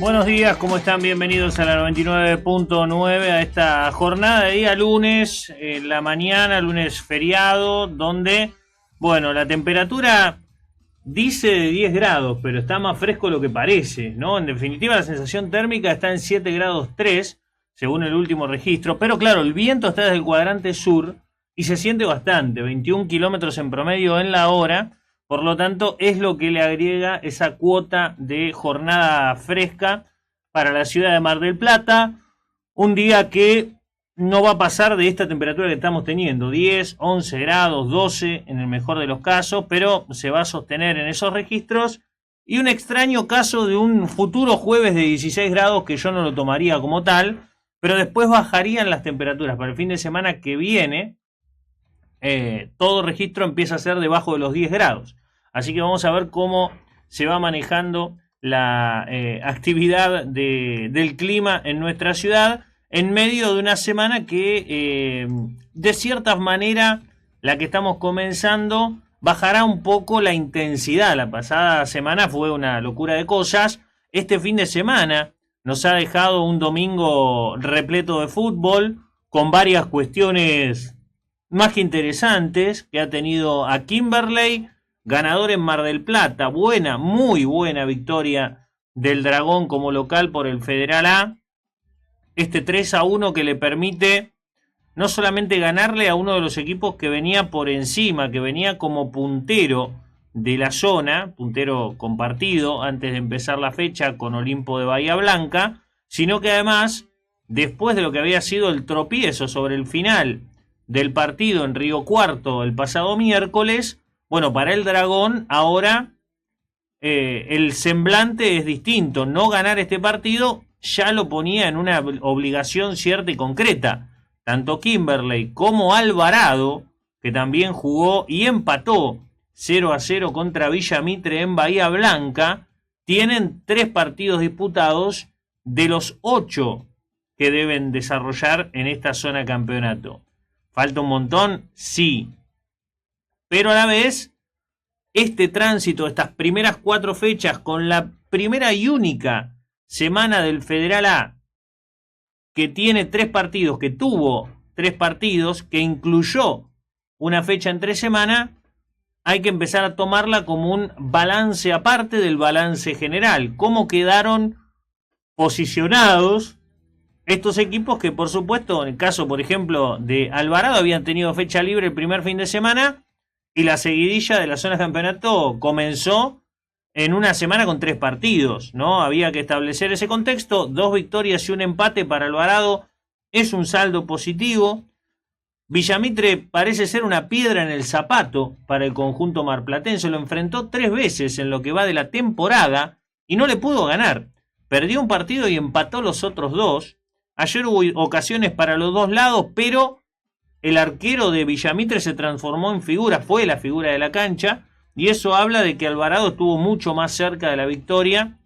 Buenos días, ¿cómo están? Bienvenidos a la 99.9 a esta jornada de día lunes, en la mañana, lunes feriado, donde, bueno, la temperatura dice de 10 grados, pero está más fresco de lo que parece, ¿no? En definitiva, la sensación térmica está en 7 grados 3, según el último registro, pero claro, el viento está desde el cuadrante sur y se siente bastante, 21 kilómetros en promedio en la hora. Por lo tanto, es lo que le agrega esa cuota de jornada fresca para la ciudad de Mar del Plata. Un día que no va a pasar de esta temperatura que estamos teniendo, 10, 11 grados, 12 en el mejor de los casos, pero se va a sostener en esos registros. Y un extraño caso de un futuro jueves de 16 grados que yo no lo tomaría como tal, pero después bajarían las temperaturas para el fin de semana que viene. Todo registro empieza a ser debajo de los 10 grados. Así que vamos a ver cómo se va manejando la actividad del clima en nuestra ciudad en medio de una semana que de cierta manera la que estamos comenzando bajará un poco la intensidad. La pasada semana fue una locura de cosas. Este fin de semana nos ha dejado un domingo repleto de fútbol con varias cuestiones más que interesantes que ha tenido a Kimberley, ganador en Mar del Plata, buena, muy buena victoria del Dragón como local por el Federal A. Este 3-1 que le permite no solamente ganarle a uno de los equipos que venía por encima, que venía como puntero de la zona, puntero compartido antes de empezar la fecha con Olimpo de Bahía Blanca, sino que además, después de lo que había sido el tropiezo sobre el final del partido en Río Cuarto el pasado miércoles, bueno, para el Dragón ahora el semblante es distinto. No ganar este partido ya lo ponía en una obligación cierta y concreta. Tanto Kimberley como Alvarado, que también jugó y empató 0-0 contra Villa Mitre en Bahía Blanca, tienen 3 partidos disputados de los 8 que deben desarrollar en esta zona de campeonato. ¿Falta un montón? Sí. Pero a la vez, este tránsito, estas primeras 4 fechas, con la primera y única semana del Federal A, que tiene 3 partidos, que tuvo 3 partidos, que incluyó una fecha entre semana, hay que empezar a tomarla como un balance aparte del balance general. ¿Cómo quedaron posicionados estos equipos que, por supuesto, en el caso, por ejemplo, de Alvarado, habían tenido fecha libre el primer fin de semana y la seguidilla de la zona de campeonato comenzó en una semana con 3 partidos, ¿no? Había que establecer ese contexto. 2 victorias y un empate para Alvarado es un saldo positivo. Villamitre parece ser una piedra en el zapato para el conjunto marplatense. Lo enfrentó 3 veces en lo que va de la temporada y no le pudo ganar. Perdió un partido y empató los otros 2. Ayer hubo ocasiones para los 2 lados, pero el arquero de Villamitre se transformó en figura, fue la figura de la cancha, y eso habla de que Alvarado estuvo mucho más cerca de la victoria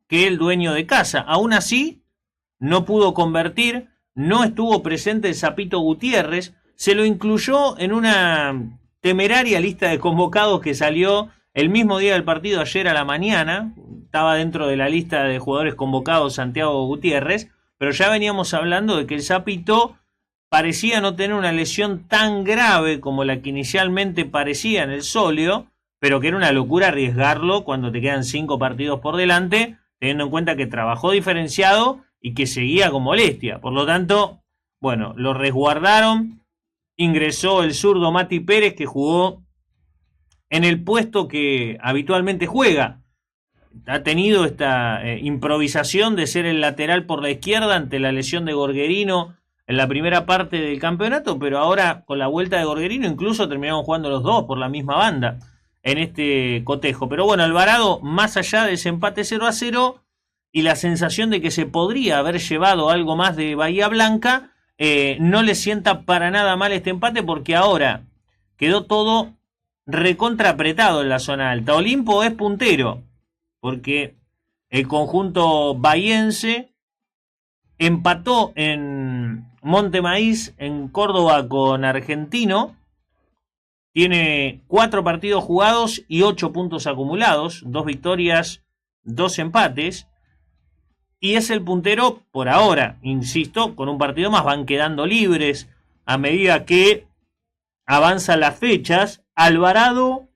que el dueño de casa. Aún así, no pudo convertir, no estuvo presente el Zapito Gutiérrez, se lo incluyó en una temeraria lista de convocados que salió el mismo día del partido, ayer a la mañana. Estaba dentro de la lista de jugadores convocados Santiago Gutiérrez, pero ya veníamos hablando de que el Zapito parecía no tener una lesión tan grave como la que inicialmente parecía en el sóleo, pero que era una locura arriesgarlo cuando te quedan 5 partidos por delante, teniendo en cuenta que trabajó diferenciado y que seguía con molestia. Por lo tanto, bueno, lo resguardaron. Ingresó el zurdo Mati Pérez, que jugó en el puesto que habitualmente juega. Ha tenido esta improvisación de ser el lateral por la izquierda ante la lesión de Gorgerino en la primera parte del campeonato, pero ahora con la vuelta de Gorgerino incluso terminaron jugando los 2 por la misma banda en este cotejo. Pero bueno, Alvarado, más allá de ese empate 0-0 y la sensación de que se podría haber llevado algo más de Bahía Blanca, no le sienta para nada mal este empate, porque ahora quedó todo recontra apretado en la zona alta. Olimpo es puntero, porque el conjunto bahiense empató en Monte Maíz, en Córdoba, con Argentino. Tiene 4 partidos jugados y 8 puntos acumulados, 2 victorias, 2 empates. y es el puntero por ahora, insisto, con un partido más. Van quedando libres a medida que avanzan las fechas. Alvarado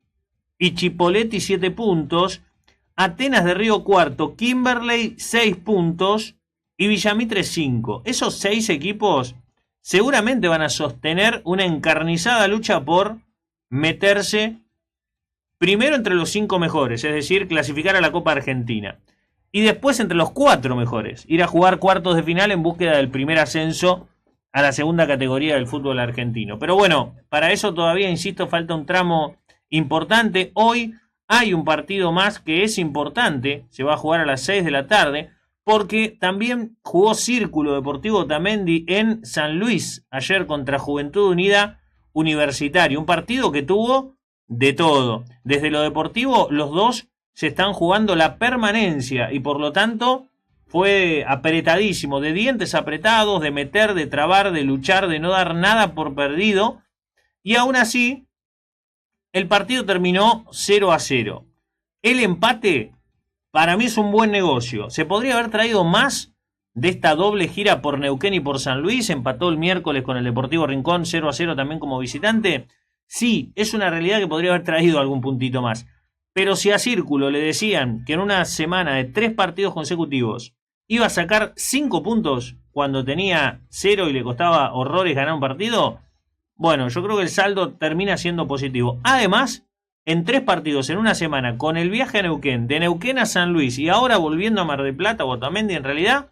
y Chipolletti 7 puntos, Atenas de Río Cuarto, Kimberley 6 puntos y Villamitre 5. Esos 6 equipos seguramente van a sostener una encarnizada lucha por meterse primero entre los 5 mejores, es decir, clasificar a la Copa Argentina. Y después entre los 4 mejores, ir a jugar cuartos de final en búsqueda del primer ascenso a la segunda categoría del fútbol argentino. Pero bueno, para eso todavía, insisto, falta un tramo importante. Hoy hay un partido más que es importante, se va a jugar a las 6 de la tarde, porque también jugó Círculo Deportivo Otamendi en San Luis, ayer contra Juventud Unida Universitario. Un partido que tuvo de todo. Desde lo deportivo, los dos se están jugando la permanencia y por lo tanto fue apretadísimo, de dientes apretados, de meter, de trabar, de luchar, de no dar nada por perdido. Y aún así, el partido terminó 0-0. El empate, para mí, es un buen negocio. Se podría haber traído más de esta doble gira por Neuquén y por San Luis. Empató el miércoles con el Deportivo Rincón 0-0 también como visitante. Sí, es una realidad que podría haber traído algún puntito más. Pero si a Círculo le decían que en una semana de 3 partidos consecutivos iba a sacar 5 puntos cuando tenía 0 y le costaba horrores ganar un partido, bueno, yo creo que el saldo termina siendo positivo. Además, en 3 partidos en una semana, con el viaje a Neuquén, de Neuquén a San Luis y ahora volviendo a Mar del Plata o Otamendi, en realidad,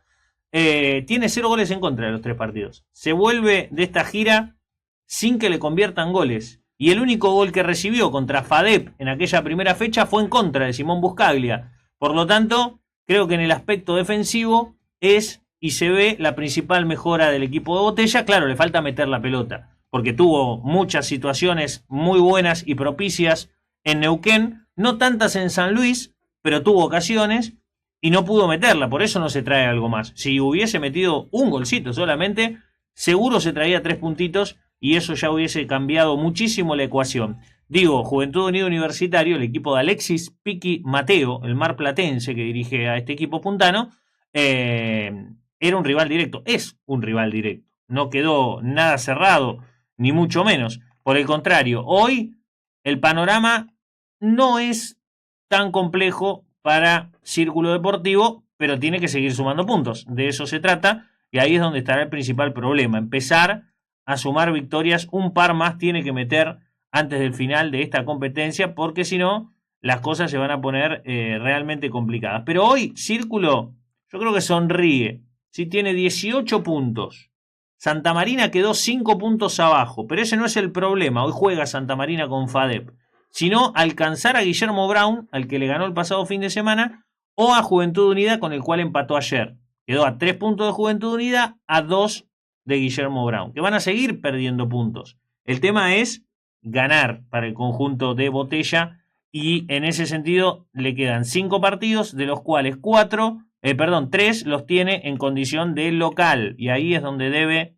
tiene 0 goles en contra de los 3 partidos. Se vuelve de esta gira sin que le conviertan goles. Y el único gol que recibió contra FADEP en aquella primera fecha fue en contra de Simón Buscaglia. Por lo tanto, creo que en el aspecto defensivo es y se ve la principal mejora del equipo de Botella. Claro, le falta meter la pelota, porque tuvo muchas situaciones muy buenas y propicias en Neuquén, no tantas en San Luis, pero tuvo ocasiones y no pudo meterla, por eso no se trae algo más. Si hubiese metido un golcito solamente, seguro se traía 3 puntitos y eso ya hubiese cambiado muchísimo la ecuación. Digo, Juventud Unida Universitario, el equipo de Alexis Piqui Mateo, el marplatense que dirige a este equipo puntano, era un rival directo, es un rival directo. No quedó nada cerrado, ni mucho menos. Por el contrario, hoy el panorama no es tan complejo para Círculo Deportivo, pero tiene que seguir sumando puntos. De eso se trata y ahí es donde estará el principal problema. Empezar a sumar victorias, un par más tiene que meter antes del final de esta competencia, porque si no, las cosas se van a poner realmente complicadas. Pero hoy Círculo, yo creo que sonríe. Sí, tiene 18 puntos. Santa Marina quedó 5 puntos abajo, pero ese no es el problema. Hoy juega Santa Marina con FADEP. Sino alcanzar a Guillermo Brown, al que le ganó el pasado fin de semana, o a Juventud Unida, con el cual empató ayer. Quedó a 3 puntos de Juventud Unida, a 2 de Guillermo Brown, que van a seguir perdiendo puntos. El tema es ganar para el conjunto de Botella y en ese sentido le quedan 5 partidos, de los cuales 3 los tiene en condición de local y ahí es donde debe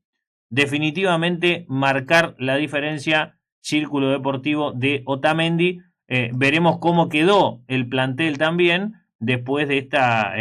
definitivamente marcar la diferencia Círculo Deportivo de Otamendi. Veremos cómo quedó el plantel también después de esta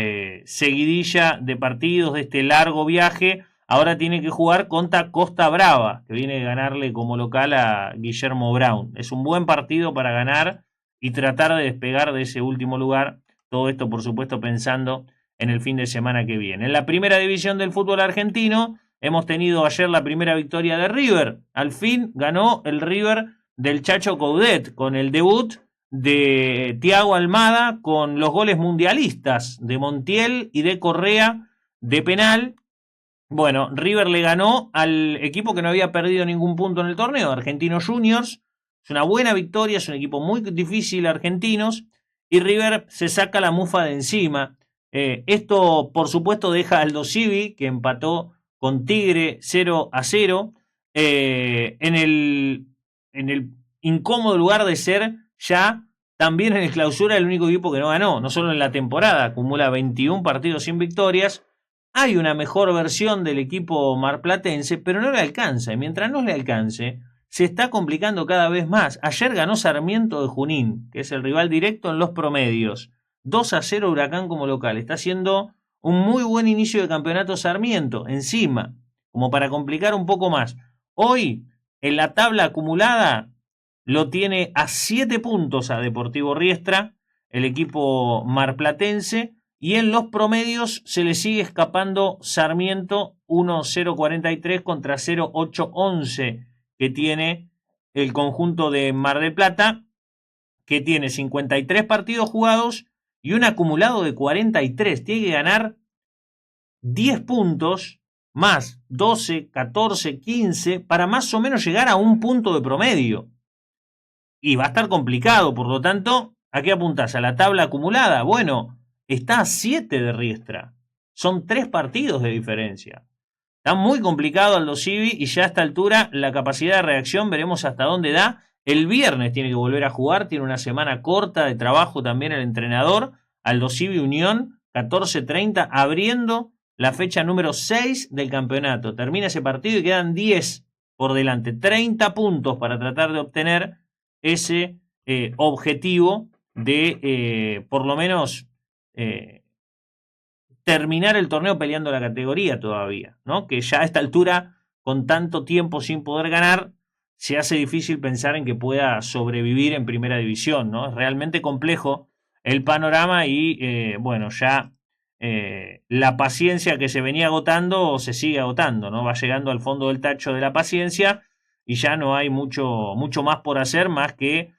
seguidilla de partidos, de este largo viaje. Ahora tiene que jugar contra Costa Brava, que viene a ganarle como local a Guillermo Brown. Es un buen partido para ganar y tratar de despegar de ese último lugar. Todo esto, por supuesto, pensando en el fin de semana que viene. En la primera división del fútbol argentino, hemos tenido ayer la primera victoria de River. Al fin ganó el River del Chacho Coudet, con el debut de Thiago Almada, con los goles mundialistas de Montiel y de Correa de penal. Bueno, River le ganó al equipo que no había perdido ningún punto en el torneo, Argentinos Juniors. Es una buena victoria, es un equipo muy difícil, Argentinos, y River se saca la mufa de encima. Esto, por supuesto, deja a Aldo Civi, que empató con Tigre 0-0, en el incómodo lugar de ser ya también en el clausura el único equipo que no ganó, no solo en la temporada, acumula 21 partidos sin victorias. Hay una mejor versión del equipo marplatense, pero no le alcanza. Y mientras no le alcance, se está complicando cada vez más. Ayer ganó Sarmiento de Junín, que es el rival directo en los promedios. 2-0 Huracán como local. Está haciendo un muy buen inicio de campeonato Sarmiento, encima, como para complicar un poco más. Hoy, en la tabla acumulada, lo tiene a 7 puntos a Deportivo Riestra, el equipo marplatense, y en los promedios se le sigue escapando Sarmiento 1-0-43 contra 0-8-11 que tiene el conjunto de Mar del Plata, que tiene 53 partidos jugados y un acumulado de 43. Tiene que ganar 10 puntos más 12, 14, 15 para más o menos llegar a un punto de promedio. Y va a estar complicado, por lo tanto, ¿a qué apuntás? ¿A la tabla acumulada? Bueno, está a 7 de Riestra. Son 3 partidos de diferencia. Está muy complicado Aldo Civi y ya a esta altura la capacidad de reacción veremos hasta dónde da. El viernes tiene que volver a jugar, tiene una semana corta de trabajo también el entrenador. Aldo Civi Unión, 14:30, abriendo la fecha número 6 del campeonato. Termina ese partido y quedan 10 por delante. 30 puntos para tratar de obtener ese objetivo de por lo menos terminar el torneo peleando la categoría todavía, ¿no? Que ya a esta altura, con tanto tiempo sin poder ganar, se hace difícil pensar en que pueda sobrevivir en primera división, ¿no? Es realmente complejo el panorama y, bueno, ya la paciencia que se venía agotando se sigue agotando, ¿no? Va llegando al fondo del tacho de la paciencia y ya no hay mucho más por hacer más que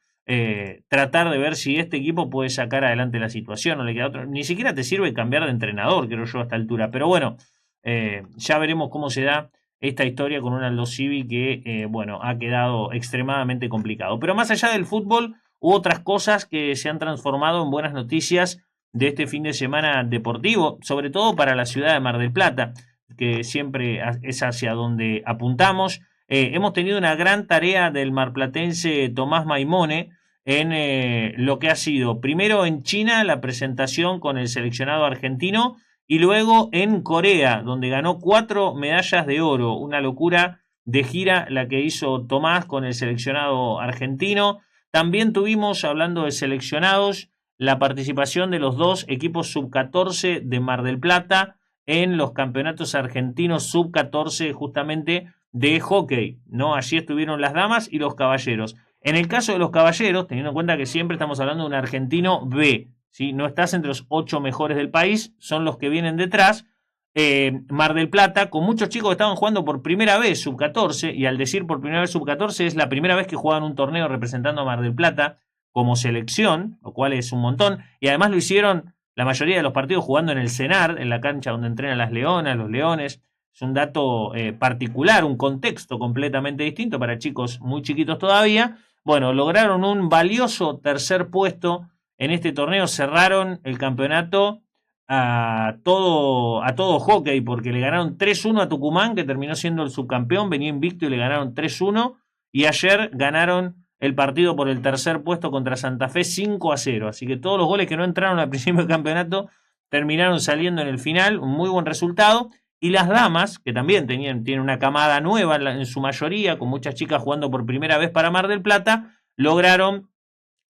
tratar de ver si este equipo puede sacar adelante la situación. No le queda otro. Ni siquiera te sirve cambiar de entrenador, creo yo, a esta altura. Pero bueno, ya veremos cómo se da esta historia con un Aldo Civi que, bueno, ha quedado extremadamente complicado. Pero más allá del fútbol, hubo otras cosas que se han transformado en buenas noticias de este fin de semana deportivo, sobre todo para la ciudad de Mar del Plata, que siempre es hacia donde apuntamos. Hemos tenido una gran tarea del marplatense Tomás Maimone en lo que ha sido primero en China la presentación con el seleccionado argentino y luego en Corea, donde ganó 4 medallas de oro. Una locura de gira la que hizo Tomás con el seleccionado argentino. También tuvimos, hablando de seleccionados, la participación de los 2 equipos sub-14 de Mar del Plata en los campeonatos argentinos sub-14 justamente de hockey, ¿no? Allí estuvieron las damas y los caballeros. En el caso de los caballeros, teniendo en cuenta que siempre estamos hablando de un argentino B, ¿sí? No estás entre los 8 mejores del país, son los que vienen detrás. Mar del Plata, con muchos chicos que estaban jugando por primera vez sub-14, y al decir por primera vez sub-14 es la primera vez que juegan un torneo representando a Mar del Plata como selección, lo cual es un montón, y además lo hicieron la mayoría de los partidos jugando en el CENAR, en la cancha donde entrenan las leonas, los leones. Es un dato particular, un contexto completamente distinto para chicos muy chiquitos todavía. Bueno, lograron un valioso tercer puesto en este torneo, cerraron el campeonato a todo hockey, porque le ganaron 3-1 a Tucumán, que terminó siendo el subcampeón, venía invicto y le ganaron 3-1, y ayer ganaron el partido por el tercer puesto contra Santa Fe 5-0, así que todos los goles que no entraron al principio del campeonato terminaron saliendo en el final, un muy buen resultado. Y las damas, que también tienen una camada nueva en su mayoría, con muchas chicas jugando por primera vez para Mar del Plata, lograron,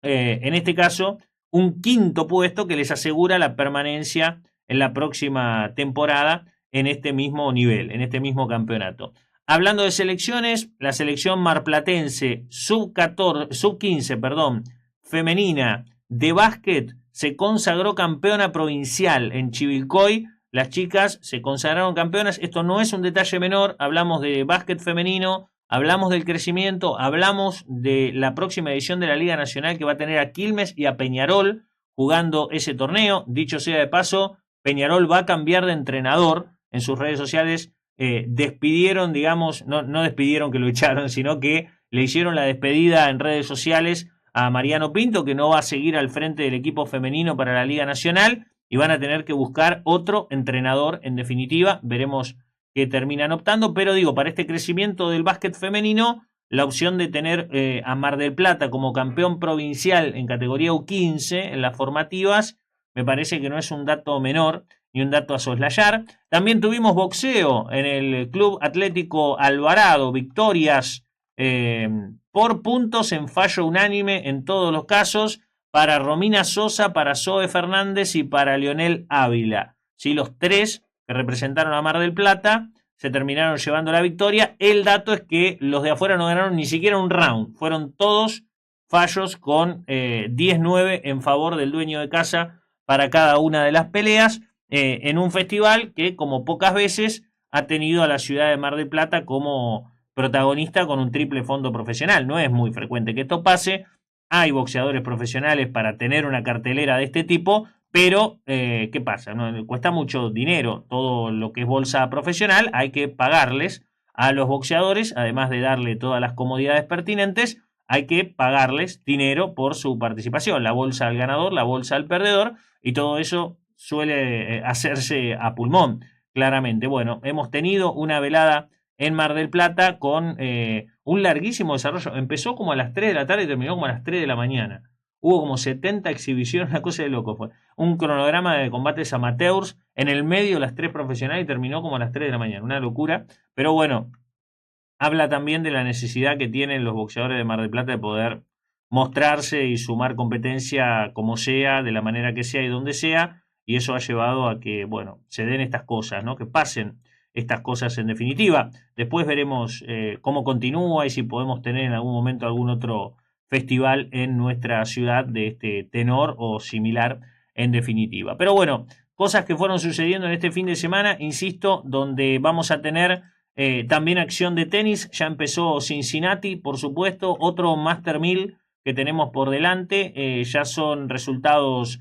en este caso, un quinto puesto que les asegura la permanencia en la próxima temporada en este mismo nivel, en este mismo campeonato. Hablando de selecciones, la selección marplatense sub-15, femenina de básquet se consagró campeona provincial en Chivilcoy. Las chicas se consagraron campeonas. Esto no es un detalle menor. Hablamos de básquet femenino, hablamos del crecimiento, hablamos de la próxima edición de la Liga Nacional que va a tener a Quilmes y a Peñarol jugando ese torneo. Dicho sea de paso, Peñarol va a cambiar de entrenador. En sus redes sociales despidieron, digamos, no despidieron que lo echaron, sino que le hicieron la despedida en redes sociales a Mariano Pinto, que no va a seguir al frente del equipo femenino para la Liga Nacional. Y van a tener que buscar otro entrenador en definitiva, veremos qué terminan optando, pero digo, para este crecimiento del básquet femenino, la opción de tener a Mar del Plata como campeón provincial en categoría U15 en las formativas, me parece que no es un dato menor ni un dato a soslayar. También tuvimos boxeo en el Club Atlético Alvarado, victorias por puntos en fallo unánime en todos los casos, para Romina Sosa, para Zoe Fernández y para Leonel Ávila. ¿sí? Los 3 que representaron a Mar del Plata se terminaron llevando la victoria. El dato es que los de afuera no ganaron ni siquiera un round. Fueron todos fallos con 10-9 en favor del dueño de casa para cada una de las peleas, en un festival que, como pocas veces, ha tenido a la ciudad de Mar del Plata como protagonista con un triple fondo profesional. No es muy frecuente que esto pase. Hay boxeadores profesionales para tener una cartelera de este tipo, pero ¿qué pasa? ¿No? Cuesta mucho dinero todo lo que es bolsa profesional, hay que pagarles a los boxeadores, además de darle todas las comodidades pertinentes, hay que pagarles dinero por su participación, la bolsa al ganador, la bolsa al perdedor, y todo eso suele hacerse a pulmón, claramente. Bueno, hemos tenido una velada en Mar del Plata con un larguísimo desarrollo. Empezó como a las 3 de la tarde y terminó como a las 3 de la mañana. Hubo como 70 exhibiciones, una cosa de loco fue. Un cronograma de combates amateurs, en el medio las 3 profesionales y terminó como a las 3 de la mañana. Una locura. Pero bueno, habla también de la necesidad que tienen los boxeadores de Mar del Plata de poder mostrarse y sumar competencia como sea, de la manera que sea y donde sea. Y eso ha llevado a que, bueno, se den estas cosas, ¿no? Que pasen estas cosas en definitiva. Después veremos cómo continúa y si podemos tener en algún momento algún otro festival en nuestra ciudad de este tenor o similar en definitiva. Pero bueno, cosas que fueron sucediendo en este fin de semana, insisto, donde vamos a tener también acción de tenis. Ya empezó Cincinnati, por supuesto, otro Master 1000 que tenemos por delante. Ya son resultados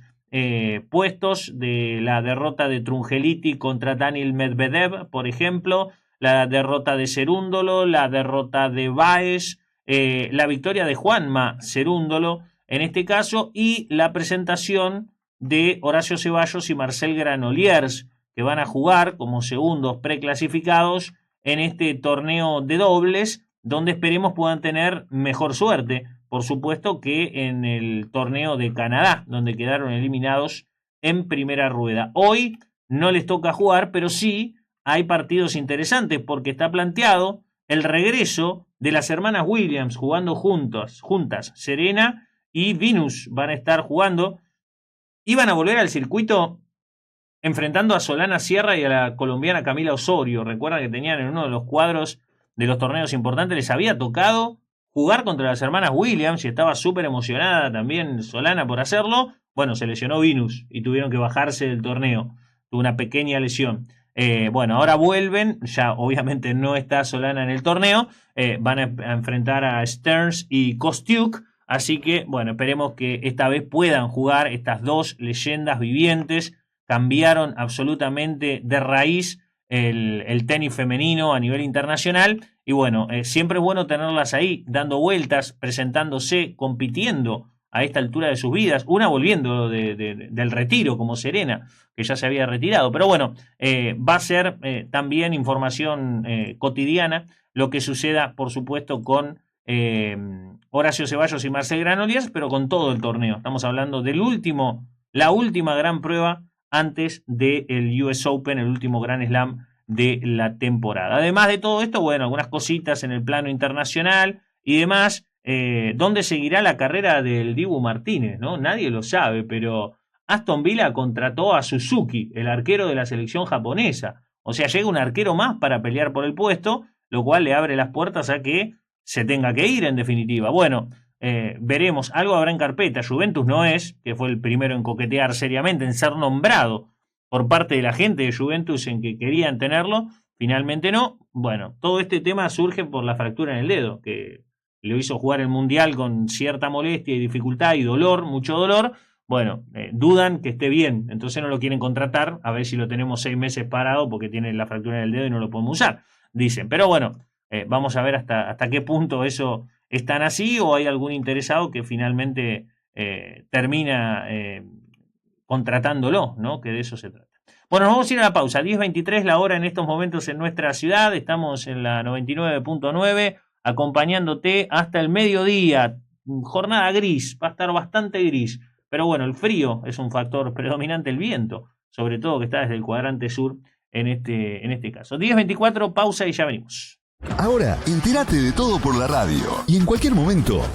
puestos de la derrota de Trungeliti contra Daniil Medvedev, por ejemplo, la derrota de Cerúndolo, la derrota de Baez, la victoria de Juanma Cerúndolo en este caso, y la presentación de Horacio Ceballos y Marcel Granollers, que van a jugar como segundos preclasificados en este torneo de dobles, donde esperemos puedan tener mejor suerte, por supuesto, que en el torneo de Canadá, donde quedaron eliminados en primera rueda. Hoy no les toca jugar, pero sí hay partidos interesantes, porque está planteado el regreso de las hermanas Williams jugando juntas. Serena y Venus van a estar jugando. Iban a volver al circuito enfrentando a Solana Sierra y a la colombiana Camila Osorio. Recuerdan que tenían en uno de los cuadros de los torneos importantes, les había tocado jugar contra las hermanas Williams y estaba súper emocionada también Solana por hacerlo. Bueno, se lesionó Venus y tuvieron que bajarse del torneo. Tuvo una pequeña lesión. Bueno, ahora vuelven, ya obviamente no está Solana en el torneo, van a enfrentar a Stearns y Kostiuk, así que bueno, esperemos que esta vez puedan jugar estas dos leyendas vivientes. Cambiaron absolutamente de raíz el tenis femenino a nivel internacional, y bueno, siempre es bueno tenerlas ahí, dando vueltas, presentándose, compitiendo a esta altura de sus vidas, una volviendo del retiro como Serena, que ya se había retirado, pero bueno, va a ser también información cotidiana lo que suceda, por supuesto, con Horacio Ceballos y Marcel Granollers, pero con todo el torneo. Estamos hablando la última gran prueba antes del US Open, el último Grand Slam de la temporada. Además de todo esto, bueno, algunas cositas en el plano internacional y demás. ¿Dónde seguirá la carrera del Dibu Martínez? ¿No? Nadie lo sabe, pero Aston Villa contrató a Suzuki, el arquero de la selección japonesa. O sea, llega un arquero más para pelear por el puesto, lo cual le abre las puertas a que se tenga que ir en definitiva. Bueno, veremos, algo habrá en carpeta. Juventus no es, que fue el primero en coquetear seriamente, en ser nombrado por parte de la gente de Juventus en que querían tenerlo, finalmente no. Bueno, todo este tema surge por la fractura en el dedo, que lo hizo jugar el Mundial con cierta molestia y dificultad y dolor, mucho dolor. Bueno, dudan que esté bien, entonces no lo quieren contratar, a ver si lo tenemos 6 meses parado porque tiene la fractura en el dedo y no lo podemos usar, dicen. Pero bueno, vamos a ver hasta qué punto eso es tan así, o hay algún interesado que finalmente termina contratándolo, ¿no? Que de eso se trata. Bueno, nos vamos a ir a la pausa. 10:23 la hora en estos momentos en nuestra ciudad. Estamos en la 99.9 acompañándote hasta el mediodía. Jornada gris, va a estar bastante gris. Pero bueno, el frío es un factor predominante, el viento, sobre todo que está desde el cuadrante sur en este caso. 10:24, pausa y ya venimos. Ahora, entérate de todo por la radio y en cualquier momento